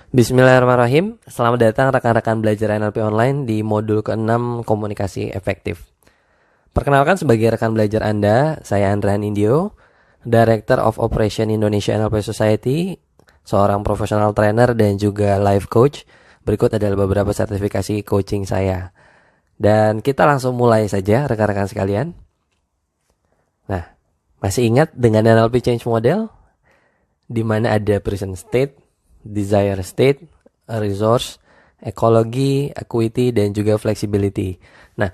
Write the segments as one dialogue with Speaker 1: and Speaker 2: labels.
Speaker 1: Bismillahirrahmanirrahim. Selamat datang rekan-rekan belajar NLP online di modul ke-6 komunikasi efektif. Perkenalkan sebagai rekan belajar Anda, saya Andrehan Indio, Director of Operation Indonesia NLP Society, seorang professional trainer dan juga life coach. Berikut adalah beberapa sertifikasi coaching saya. Dan kita langsung mulai saja rekan-rekan sekalian. Nah, masih ingat dengan NLP Change Model? Di mana ada present state, desire state, resource, ekologi, equity, dan juga flexibility. Nah,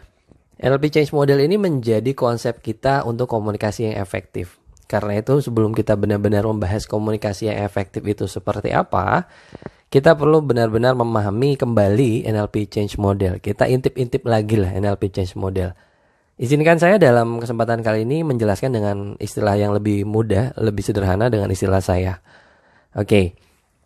Speaker 1: NLP Change Model ini menjadi konsep kita untuk komunikasi yang efektif. Karena itu sebelum kita benar-benar membahas komunikasi yang efektif itu seperti apa, kita perlu benar-benar memahami kembali NLP Change Model. Kita intip-intip lagi lah NLP Change Model. Izinkan saya dalam kesempatan kali ini menjelaskan dengan istilah yang lebih mudah, lebih sederhana dengan istilah saya. Oke.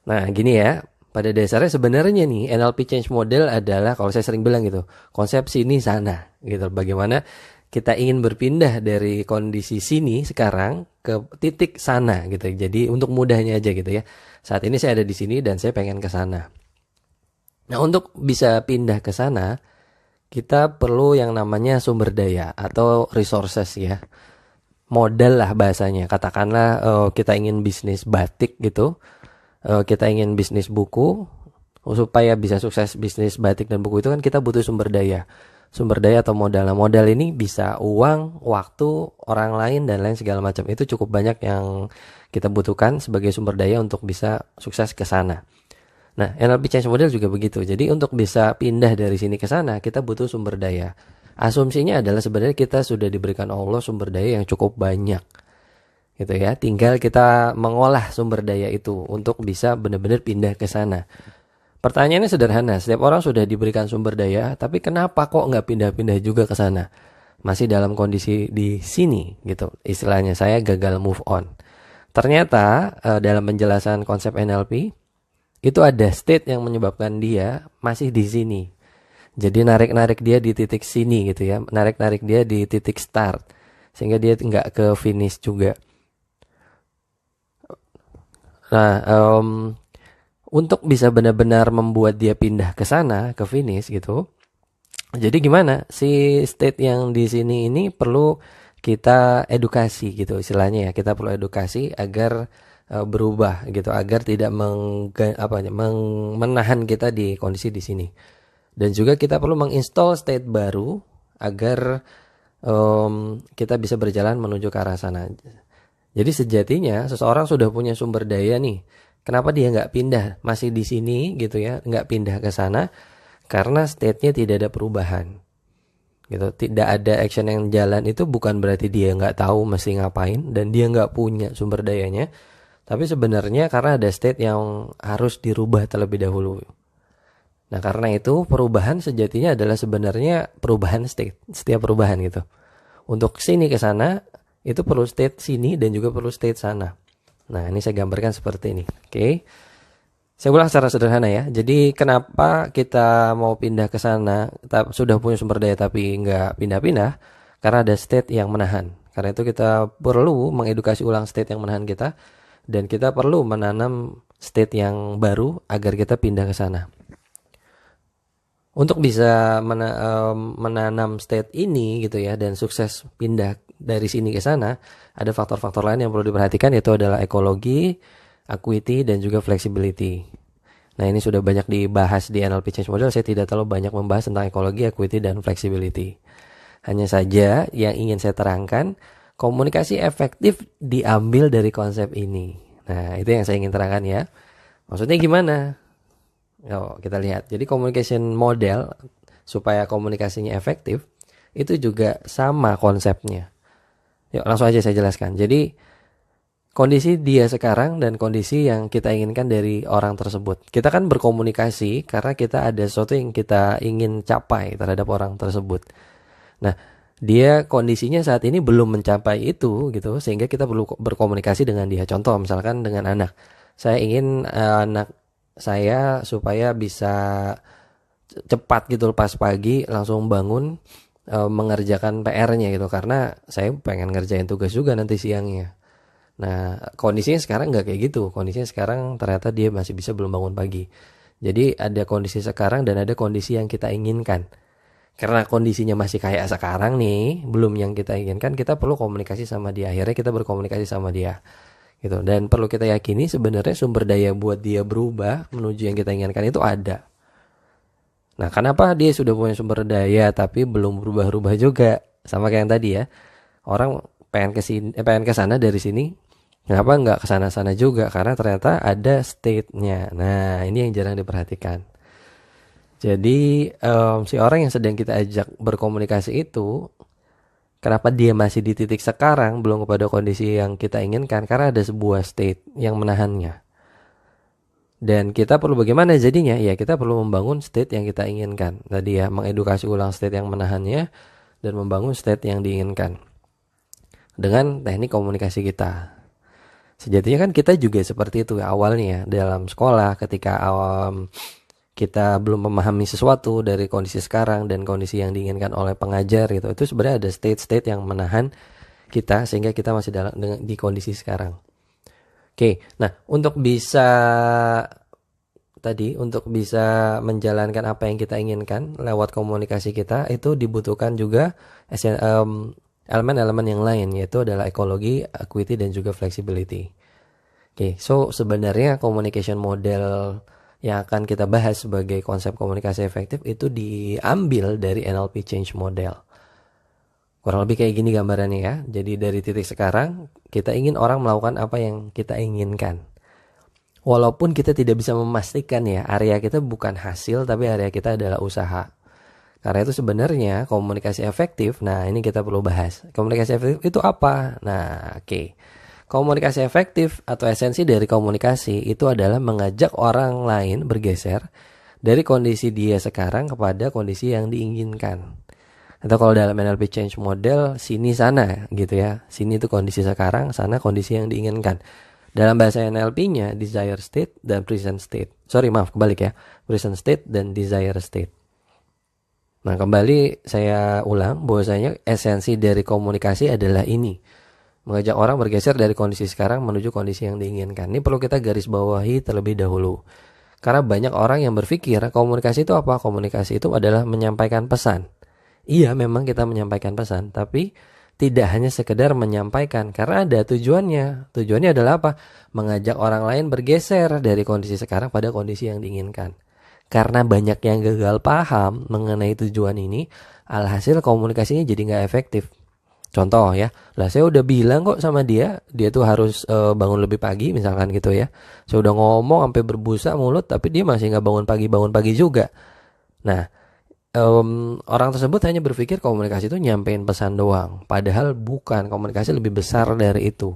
Speaker 1: Nah, gini ya, pada dasarnya sebenarnya nih NLP Change Model adalah, kalau saya sering bilang gitu, konsep sini sana gitu. Bagaimana kita ingin berpindah dari kondisi sini sekarang ke titik sana gitu. Jadi untuk mudahnya aja gitu ya. Saat ini saya ada di sini dan saya pengen ke sana. Nah, untuk bisa pindah ke sana, kita perlu yang namanya sumber daya atau resources ya. Modal lah bahasanya. Katakanlah kita ingin bisnis batik gitu. Kita ingin bisnis buku, supaya bisa sukses bisnis batik dan buku itu kan kita butuh sumber daya atau modal. Nah, modal ini bisa uang, waktu, orang lain dan lain segala macam. Itu cukup banyak yang kita butuhkan sebagai sumber daya untuk bisa sukses ke sana. Nah, NLP Change Model juga begitu. Jadi untuk bisa pindah dari sini ke sana, kita butuh sumber daya. Asumsinya adalah sebenarnya kita sudah diberikan Allah sumber daya yang cukup banyak. Gitu ya, tinggal kita mengolah sumber daya itu untuk bisa benar-benar pindah ke sana. Pertanyaannya sederhana, setiap orang sudah diberikan sumber daya, tapi kenapa kok nggak pindah-pindah juga ke sana? Masih dalam kondisi di sini gitu, istilahnya saya gagal move on. Ternyata dalam penjelasan konsep NLP, itu ada state yang menyebabkan dia masih di sini. Jadi narik-narik dia di titik sini gitu ya, narik-narik dia di titik start, sehingga dia nggak ke finish juga. Nah, untuk bisa benar-benar membuat dia pindah ke sana, ke finish gitu. Jadi gimana? Si state yang di sini ini perlu kita edukasi gitu istilahnya ya. Kita perlu edukasi agar berubah gitu, agar tidak menahan kita di kondisi di sini. Dan juga kita perlu menginstall state baru agar kita bisa berjalan menuju ke arah sana. Jadi sejatinya seseorang sudah punya sumber daya nih. Kenapa dia nggak pindah? Masih di sini gitu ya, nggak pindah ke sana karena state-nya tidak ada perubahan. Gitu, tidak ada action yang jalan itu bukan berarti dia nggak tahu mesti ngapain dan dia nggak punya sumber dayanya. Tapi sebenarnya karena ada state yang harus dirubah terlebih dahulu. Nah, karena itu perubahan sejatinya adalah sebenarnya perubahan state, setiap perubahan gitu. Untuk sini ke sana itu perlu state sini dan juga perlu state sana. Nah, ini saya gambarkan seperti ini. Oke. Saya ulang secara sederhana ya. Jadi kenapa kita mau pindah ke sana, sudah punya sumber daya tapi nggak pindah-pindah? Karena ada state yang menahan. Karena itu kita perlu mengedukasi ulang state yang menahan kita. Dan kita perlu menanam state yang baru agar kita pindah ke sana. Untuk bisa menanam state ini gitu ya dan sukses pindah dari sini ke sana, ada faktor-faktor lain yang perlu diperhatikan, yaitu adalah ekologi, equity, dan juga flexibility. Nah, ini sudah banyak dibahas di NLP Change Model. Saya tidak terlalu banyak membahas tentang ekologi, equity, dan flexibility. Hanya saja yang ingin saya terangkan, komunikasi efektif diambil dari konsep ini. Nah, itu yang saya ingin terangkan ya. Maksudnya gimana? Kita lihat. Jadi communication model supaya komunikasinya efektif itu juga sama konsepnya. Yuk langsung aja saya jelaskan. Jadi kondisi dia sekarang dan kondisi yang kita inginkan dari orang tersebut. Kita kan berkomunikasi karena kita ada sesuatu yang kita ingin capai terhadap orang tersebut. Nah, dia kondisinya saat ini belum mencapai itu gitu, sehingga kita perlu berkomunikasi dengan dia. Contoh misalkan dengan anak. Saya ingin anak saya supaya bisa cepat gitu pas pagi langsung bangun mengerjakan PR-nya gitu, karena saya pengen ngerjain tugas juga nanti siangnya. Nah, kondisinya sekarang nggak kayak gitu. Kondisinya sekarang ternyata dia masih bisa belum bangun pagi. Jadi ada kondisi sekarang dan ada kondisi yang kita inginkan. Karena kondisinya masih kayak sekarang nih, belum yang kita inginkan, kita perlu komunikasi sama dia. Akhirnya kita berkomunikasi sama dia. Gitu. Dan perlu kita yakini sebenarnya sumber daya buat dia berubah menuju yang kita inginkan itu ada. Nah, kenapa dia sudah punya sumber daya tapi belum berubah-ubah juga? Sama kayak yang tadi ya. Orang pengen ke sini, pengen ke sana dari sini. Kenapa nggak ke sana-sana juga? Karena ternyata ada state-nya. Nah, ini yang jarang diperhatikan. Jadi si orang yang sedang kita ajak berkomunikasi itu, kenapa dia masih di titik sekarang, belum kepada kondisi yang kita inginkan? Karena ada sebuah state yang menahannya. Dan kita perlu bagaimana jadinya? Ya kita perlu membangun state yang kita inginkan. Tadi ya, mengedukasi ulang state yang menahannya dan membangun state yang diinginkan. Dengan teknik komunikasi kita. Sejatinya kan kita juga seperti itu ya, awalnya dalam sekolah ketika kita belum memahami sesuatu dari kondisi sekarang dan kondisi yang diinginkan oleh pengajar gitu. Itu sebenarnya ada state-state yang menahan kita sehingga kita masih di kondisi sekarang. Oke, nah untuk bisa menjalankan apa yang kita inginkan lewat komunikasi kita itu dibutuhkan juga elemen-elemen yang lain, yaitu adalah ekologi, equity, dan juga flexibility. Oke, so sebenarnya communication model yang akan kita bahas sebagai konsep komunikasi efektif itu diambil dari NLP Change Model. Kurang lebih kayak gini gambarannya ya. Jadi dari titik sekarang, kita ingin orang melakukan apa yang kita inginkan. Walaupun kita tidak bisa memastikan ya, area kita bukan hasil, tapi area kita adalah usaha. Karena itu sebenarnya komunikasi efektif, nah ini kita perlu bahas. Komunikasi efektif itu apa? Nah, oke. Komunikasi efektif atau esensi dari komunikasi itu adalah mengajak orang lain bergeser dari kondisi dia sekarang kepada kondisi yang diinginkan. Atau kalau dalam NLP Change Model, sini sana gitu ya. Sini itu kondisi sekarang, sana kondisi yang diinginkan. Dalam bahasa NLP-nya, desire state dan present state. Kebalik ya. Present state dan desire state. Nah, kembali saya ulang bahwasanya esensi dari komunikasi adalah ini. Mengajak orang bergeser dari kondisi sekarang menuju kondisi yang diinginkan. Ini perlu kita garis bawahi terlebih dahulu. Karena banyak orang yang berpikir komunikasi itu apa? Komunikasi itu adalah menyampaikan pesan. Iya, memang kita menyampaikan pesan, tapi tidak hanya sekedar menyampaikan, karena ada tujuannya. Tujuannya adalah apa? Mengajak orang lain bergeser dari kondisi sekarang pada kondisi yang diinginkan. Karena banyak yang gagal paham mengenai tujuan ini, alhasil komunikasinya jadi nggak efektif. Contoh ya, lah saya udah bilang kok sama dia tuh harus bangun lebih pagi misalkan gitu ya. Saya udah ngomong sampai berbusa mulut, tapi dia masih nggak bangun pagi juga. Nah, orang tersebut hanya berpikir komunikasi itu nyampein pesan doang. Padahal bukan, komunikasi lebih besar dari itu.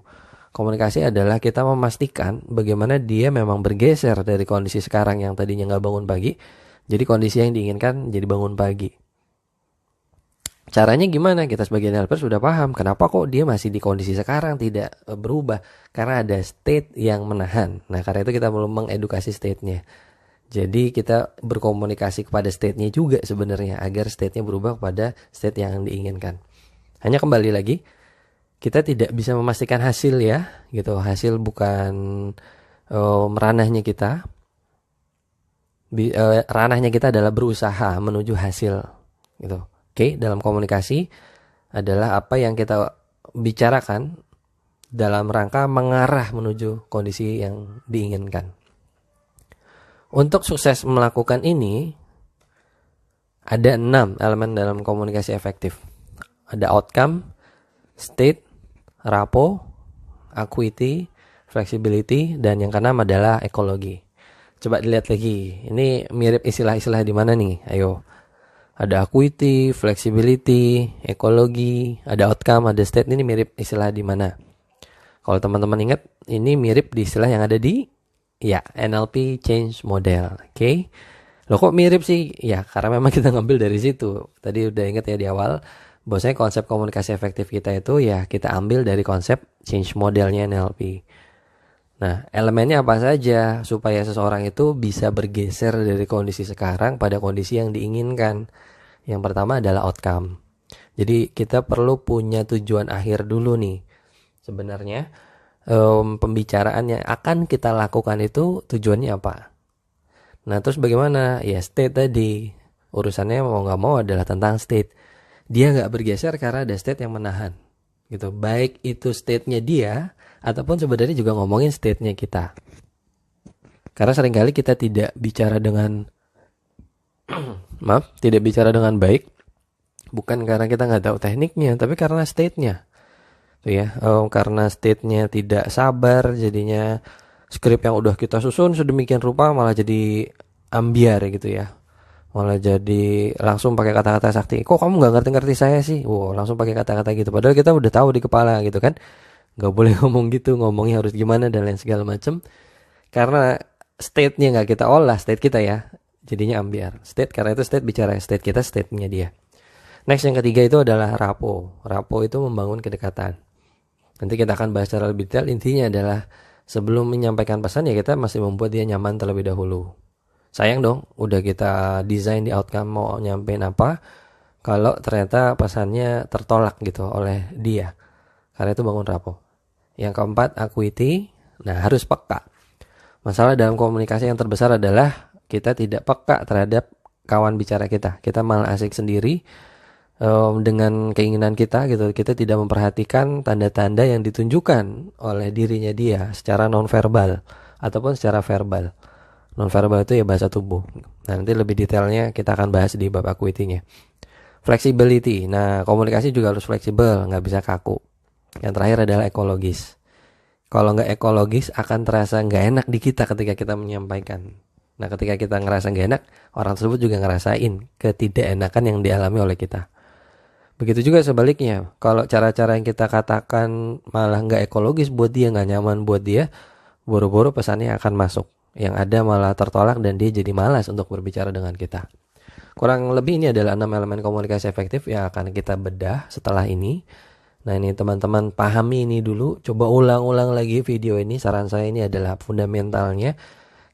Speaker 1: Komunikasi adalah kita memastikan bagaimana dia memang bergeser dari kondisi sekarang yang tadinya nggak bangun pagi, jadi kondisi yang diinginkan jadi bangun pagi. Caranya gimana? Kita sebagai helper sudah paham kenapa kok dia masih di kondisi sekarang tidak berubah. Karena ada state yang menahan. Nah, karena itu kita perlu mengedukasi state-nya. Jadi kita berkomunikasi kepada state-nya juga sebenarnya agar state-nya berubah kepada state yang diinginkan. Hanya kembali lagi, kita tidak bisa memastikan hasil ya, gitu. Hasil bukan ranahnya kita. Ranahnya kita adalah berusaha menuju hasil, gitu. Oke, dalam komunikasi adalah apa yang kita bicarakan dalam rangka mengarah menuju kondisi yang diinginkan. Untuk sukses melakukan ini, ada 6 elemen dalam komunikasi efektif. Ada outcome, state, rapport, equity, flexibility, dan yang keenam adalah ekologi. Coba dilihat lagi, ini mirip istilah-istilah di mana nih? Ayo. Ada equity, flexibility, ekologi, ada outcome, ada state. Ini mirip istilah di mana? Kalau teman-teman ingat, ini mirip di istilah yang ada di NLP Change Model. Oke. Loh kok mirip sih? Ya, karena memang kita ngambil dari situ. Tadi udah ingat ya di awal, bahwasanya konsep komunikasi efektif kita itu ya kita ambil dari konsep Change Modelnya NLP. Nah, elemennya apa saja supaya seseorang itu bisa bergeser dari kondisi sekarang pada kondisi yang diinginkan. Yang pertama adalah outcome. Jadi kita perlu punya tujuan akhir dulu nih. Sebenarnya pembicaraan yang akan kita lakukan itu tujuannya apa. Nah terus bagaimana? Ya state tadi, urusannya mau nggak mau adalah tentang state. Dia nggak bergeser karena ada state yang menahan gitu. Baik itu state-nya dia ataupun sebenarnya juga ngomongin state-nya kita. Karena seringkali kita tidak bicara dengan tidak bicara dengan baik, bukan karena kita nggak tahu tekniknya, tapi karena state-nya. Tuh ya, karena state-nya tidak sabar, jadinya skrip yang udah kita susun sedemikian rupa malah jadi ambiar gitu ya. Malah jadi langsung pakai kata-kata sakti. Kok kamu nggak ngerti-ngerti saya sih? Wow, langsung pakai kata-kata gitu. Padahal kita udah tahu di kepala gitu kan. Nggak boleh ngomong gitu, ngomongnya harus gimana dan lain segala macam. Karena state-nya nggak kita olah, state kita ya. Jadinya ambiar. State karena itu state bicara state kita, state-nya dia. Next yang ketiga itu adalah rapo. Rapo itu membangun kedekatan. Nanti kita akan bahas secara lebih detail. Intinya adalah sebelum menyampaikan pesan ya kita masih membuat dia nyaman terlebih dahulu. Sayang dong, udah kita desain di outcome mau nyampein apa, kalau ternyata pesannya tertolak gitu oleh dia. Karena itu bangun rapo. Yang keempat, acuity. Nah, harus peka. Masalah dalam komunikasi yang terbesar adalah kita tidak peka terhadap kawan bicara kita. Kita malah asik sendiri dengan keinginan kita gitu. Kita tidak memperhatikan tanda-tanda yang ditunjukkan oleh dirinya dia secara nonverbal ataupun secara verbal. Nonverbal itu ya bahasa tubuh. Nah, nanti lebih detailnya kita akan bahas di bab acuity-nya. Flexibility. Nah, komunikasi juga harus fleksibel, nggak bisa kaku. Yang terakhir adalah ekologis. Kalau nggak ekologis akan terasa nggak enak di kita ketika kita menyampaikan. Nah, ketika kita ngerasa nggak enak, orang tersebut juga ngerasain ketidakenakan yang dialami oleh kita. Begitu juga sebaliknya. Kalau cara-cara yang kita katakan malah nggak ekologis buat dia, nggak nyaman buat dia, boro-boro pesannya akan masuk. Yang ada malah tertolak dan dia jadi malas untuk berbicara dengan kita. Kurang lebih ini adalah 6 elemen komunikasi efektif yang akan kita bedah setelah ini. Nah ini teman-teman pahami ini dulu. Coba ulang-ulang lagi video ini. Saran saya ini adalah fundamentalnya.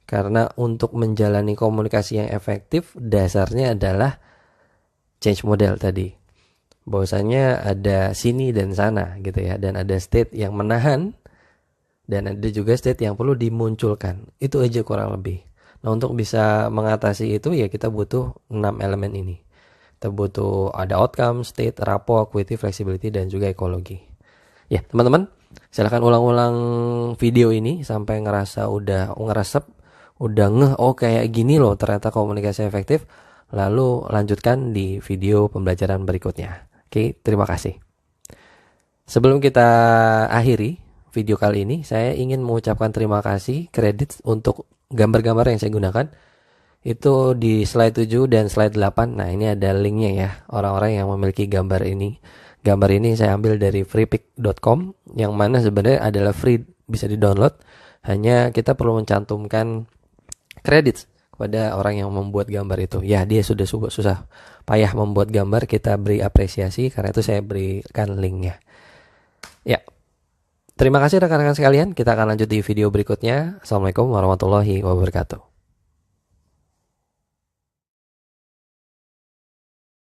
Speaker 1: Karena untuk menjalani komunikasi yang efektif dasarnya adalah change model tadi. Bahwasanya ada sini dan sana gitu ya. Dan ada state yang menahan. Dan ada juga state yang perlu dimunculkan. Itu aja kurang lebih. Nah untuk bisa mengatasi itu ya kita butuh 6 elemen ini. Kita butuh ada outcome, state, rapo, acuity, flexibility, dan juga ekologi. Ya teman-teman, silahkan ulang-ulang video ini sampai ngerasa udah ngeresep, udah ngeh, oh kayak gini loh ternyata komunikasi efektif. Lalu lanjutkan di video pembelajaran berikutnya. Oke, terima kasih. Sebelum kita akhiri video kali ini, saya ingin mengucapkan terima kasih, kredit untuk gambar-gambar yang saya gunakan. Itu di slide 7 dan slide 8. Nah, ini ada linknya ya, orang-orang yang memiliki gambar ini. Gambar ini saya ambil dari freepik.com, yang mana sebenarnya adalah free, bisa di-download. Hanya kita perlu mencantumkan kredit kepada orang yang membuat gambar itu. Ya, dia sudah susah payah membuat gambar, kita beri apresiasi, karena itu saya berikan linknya. Ya. Terima kasih rekan-rekan sekalian. Kita akan lanjut di video berikutnya. Assalamualaikum warahmatullahi wabarakatuh.